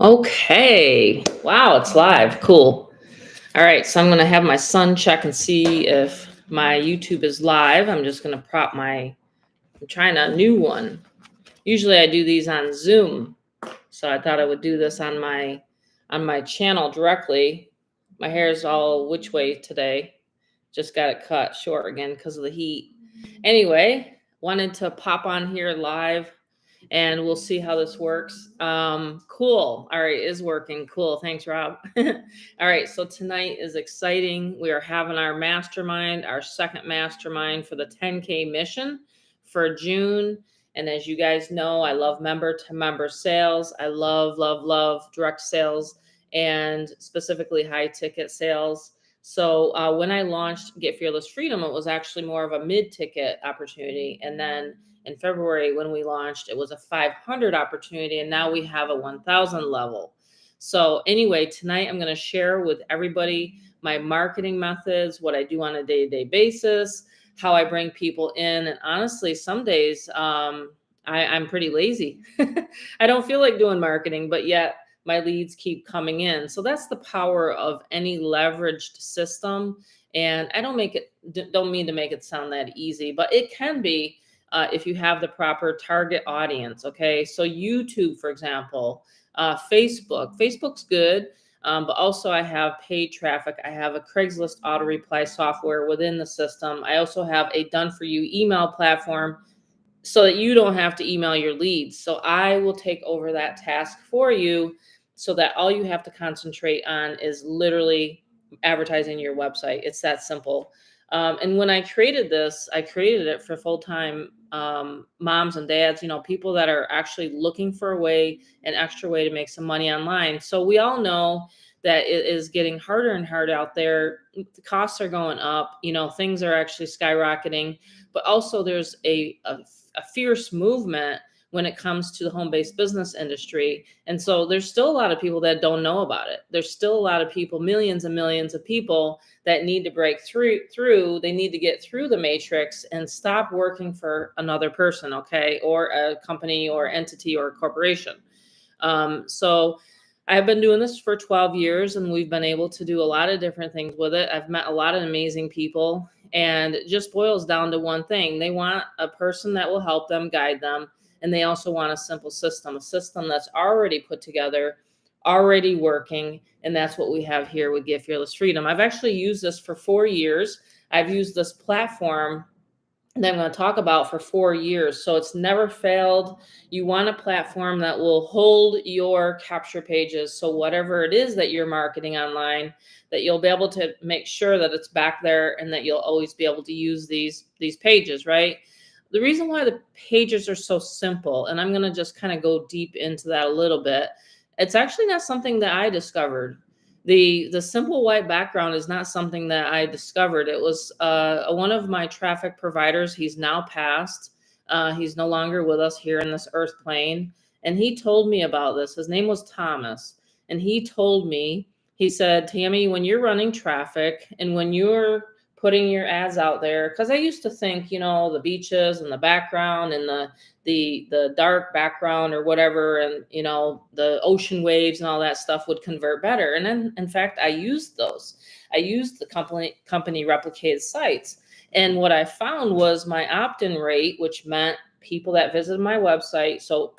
Okay. Wow, it's live. Cool. All right, so I'm going to have my son check and see if my YouTube is live. I'm just going to I'm trying a new one. Usually I do these on Zoom. So I thought I would do this on my channel directly. My hair is all which way today. Just got it cut short again because of the heat. Anyway, wanted to pop on here live and we'll see how this works. Cool. All right, is working. Cool. Thanks, Rob. All right, so tonight is exciting. We are having our mastermind, our second mastermind for the 10K mission for June. And as you guys know, I love member to member sales. I love, love, love direct sales and specifically high ticket sales. So when I launched Get Fearless Freedom, it was actually more of a mid ticket opportunity. And then in February, when we launched, it was a 500 opportunity, and now we have a 1,000 level. So anyway, tonight I'm going to share with everybody my marketing methods, what I do on a day-to-day basis, how I bring people in. And honestly, some days I'm pretty lazy. I don't feel like doing marketing, but yet my leads keep coming in. So that's the power of any leveraged system. And I don't mean to make it sound that easy, but it can be if you have the proper target audience. Okay, so YouTube, for example, Facebook's good. But also I have paid traffic. I have a Craigslist auto reply software within the system. I also have a done for you email platform so that you don't have to email your leads. So I will take over that task for you so that all you have to concentrate on is literally advertising your website. It's that simple. And when I created this, I created it for full-time moms and dads, people that are actually looking for an extra way to make some money online. So we all know that it is getting harder and harder out there. The costs are going up, things are actually skyrocketing, but also there's a fierce movement when it comes to the home-based business industry. And so there's still a lot of people that don't know about it. There's still a lot of people, millions and millions of people that need to break through. They need to get through the matrix and stop working for another person, okay, or a company or entity or corporation. So I've been doing this for 12 years and we've been able to do a lot of different things with it. I've met a lot of amazing people, and it just boils down to one thing. They want a person that will help them, guide them. And they also want a simple system, a system that's already put together, already working. And that's what we have here with Get Fearless Freedom. I've actually used this for 4 years. I've used this platform that I'm going to talk about for 4 years. So it's never failed. You want a platform that will hold your capture pages. So whatever it is that you're marketing online, that you'll be able to make sure that it's back there and that you'll always be able to use these pages, right? The reason why the pages are so simple, and I'm going to just kind of go deep into that a little bit, it's actually not something that I discovered. The simple white background is not something that I discovered. It was one of my traffic providers. He's now passed. He's no longer with us here in this earth plane. And he told me about this. His name was Thomas. And he told me, he said, Tammy, when you're running traffic and when you're putting your ads out there, because I used to think, the beaches and the background and the dark background or whatever, and the ocean waves and all that stuff would convert better. And then in fact, I used those. I used the company replicated sites. And what I found was my opt-in rate, which meant people that visited my website. So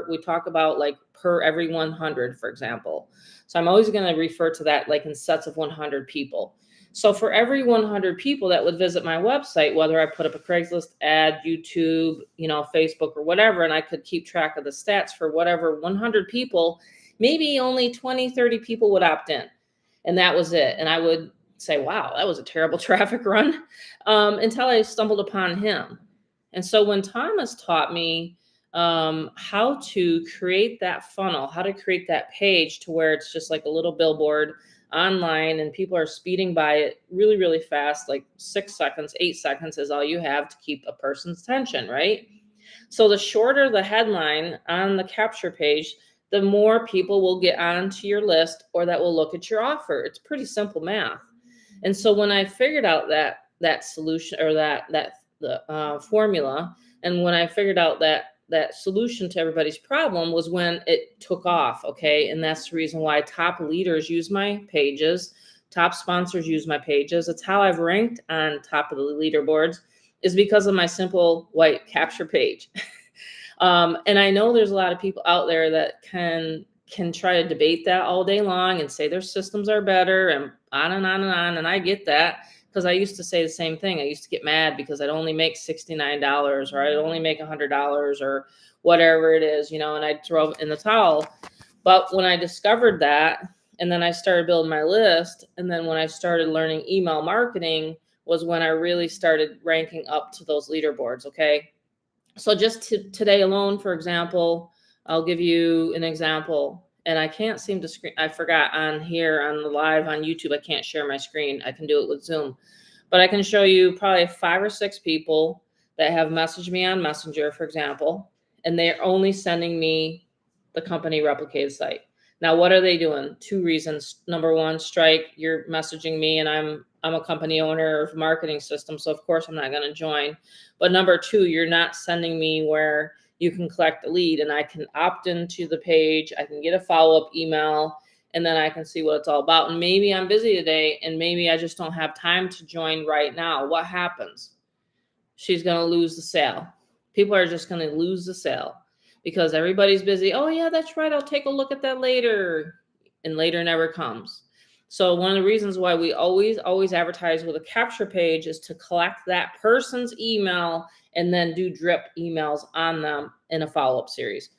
we talk about like per every 100, for example. So I'm always going to refer to that like in sets of 100 people. So for every 100 people that would visit my website, whether I put up a Craigslist ad, YouTube, Facebook or whatever, and I could keep track of the stats for whatever 100 people, maybe only 20, 30 people would opt in. And that was it. And I would say, wow, that was a terrible traffic run, until I stumbled upon him. And so when Thomas taught me how to create that funnel, how to create that page to where it's just like a little billboard online and people are speeding by it really, really fast, like 6 seconds, 8 seconds is all you have to keep a person's attention, right? So the shorter the headline on the capture page, the more people will get onto your list or that will look at your offer. It's pretty simple math. And so when I figured out that solution or the formula, and when I figured out that that solution to everybody's problem was when it took off. Okay. And that's the reason why top leaders use my pages, top sponsors use my pages. It's how I've ranked on top of the leaderboards, is because of my simple white capture page. And I know there's a lot of people out there that can try to debate that all day long and say their systems are better and on and on and on. And I get that, because I used to say the same thing. I used to get mad because I'd only make $69 or I'd only make $100 or whatever it is, and I'd throw in the towel. But when I discovered that, and then I started building my list, and then when I started learning email marketing was when I really started ranking up to those leaderboards. Okay. So just today alone, for example, I'll give you an example, and I can't seem to screen. I forgot on here on the live on YouTube, I can't share my screen. I can do it with Zoom, but I can show you probably 5 or 6 people that have messaged me on Messenger, for example, and they're only sending me the company replicated site. Now, what are they doing? 2 reasons. Number one, strike, you're messaging me and I'm a company owner of marketing system. So of course I'm not going to join. But number 2, you're not sending me where you can collect a lead and I can opt into the page. I can get a follow-up email and then I can see what it's all about. And maybe I'm busy today and maybe I just don't have time to join right now. What happens? She's going to lose the sale. People are just going to lose the sale because everybody's busy. Oh yeah, that's right. I'll take a look at that later. And later never comes. So one of the reasons why we always advertise with a capture page is to collect that person's email and then do drip emails on them in a follow-up series.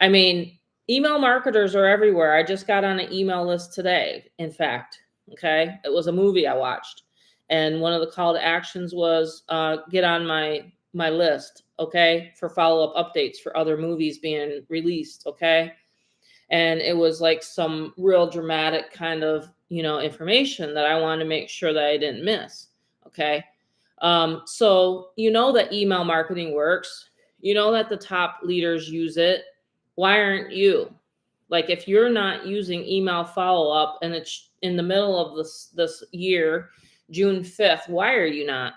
I mean, email marketers are everywhere. I just got on an email list today. In fact, okay, it was a movie I watched. And one of the call to actions was get on my list, okay, for follow-up updates for other movies being released, okay? And it was like some real dramatic kind of, information that I wanted to make sure that I didn't miss, okay? So that email marketing works. You know that the top leaders use it. Why aren't you? Like if you're not using email follow-up and it's in the middle of this year, June 5th, why are you not?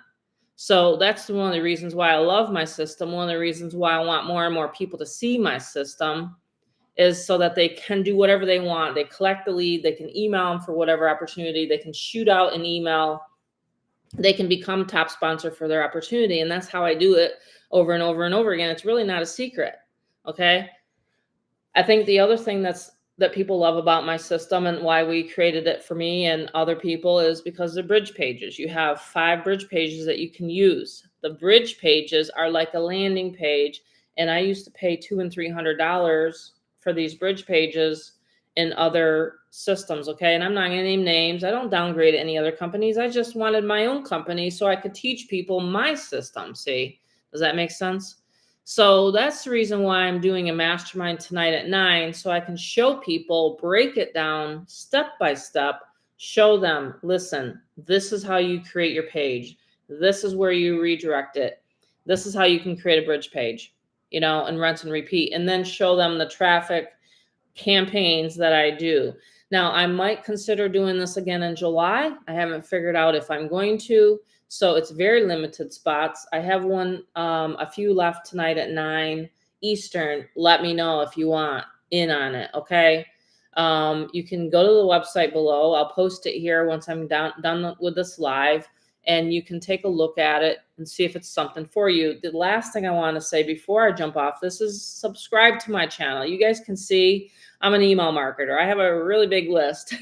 So that's one of the reasons why I love my system. One of the reasons why I want more and more people to see my system is so that they can do whatever they want. They collect the lead, they can email them for whatever opportunity, they can shoot out an email, they can become top sponsor for their opportunity. And that's how I do it over and over and over again. It's really not a secret, okay? I think the other thing that people love about my system and why we created it for me and other people is because the bridge pages. You have 5 bridge pages that you can use. The bridge pages are like a landing page, and I used to pay $200 and $300 for these bridge pages in other systems, okay? And I'm not gonna name names. I don't downgrade any other companies. I just wanted my own company so I could teach people my system, see? Does that make sense? So that's the reason why I'm doing a mastermind tonight at 9, so I can show people, break it down step by step, show them, listen, this is how you create your page. This is where you redirect it. This is how you can create a bridge page, and rinse and repeat, and then show them the traffic campaigns that I do. Now, I might consider doing this again in July. I haven't figured out if I'm going to. So it's very limited spots. I have a few left tonight at 9 Eastern. Let me know if you want in on it, okay? You can go to the website below. I'll post it here once I'm done with this live, and you can take a look at it and see if it's something for you. The last thing I want to say before I jump off this is subscribe to my channel. You guys can see I'm an email marketer. I have a really big list.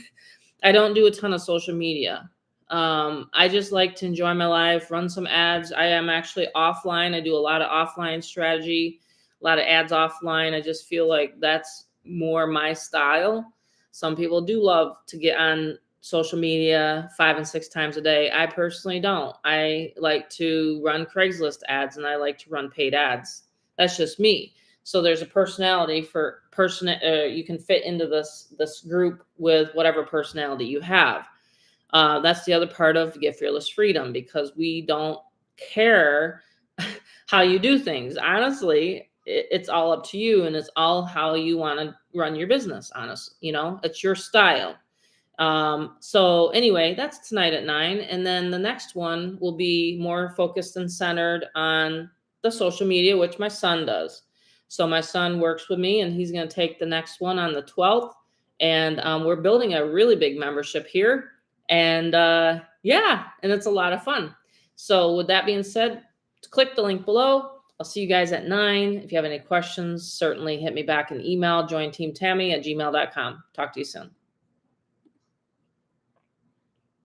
I don't do a ton of social media. I just like to enjoy my life, run some ads. I am actually offline. I do a lot of offline strategy, a lot of ads offline. I just feel like that's more my style. Some people do love to get on social media 5 and 6 times a day. I personally don't. I like to run Craigslist ads and I like to run paid ads. That's just me. So there's a personality for you can fit into this group with whatever personality you have. That's the other part of Get Fearless Freedom, because we don't care how you do things. Honestly, it's all up to you, and it's all how you want to run your business. It's your style. So anyway, that's tonight at 9. And then the next one will be more focused and centered on the social media, which my son does. So my son works with me, and he's going to take the next one on the 12th. And we're building a really big membership here. And yeah, and it's a lot of fun. So with that being said, click the link below. I'll see you guys at 9. If you have any questions, certainly hit me back in email, jointeamtammy@gmail.com. Talk to you soon.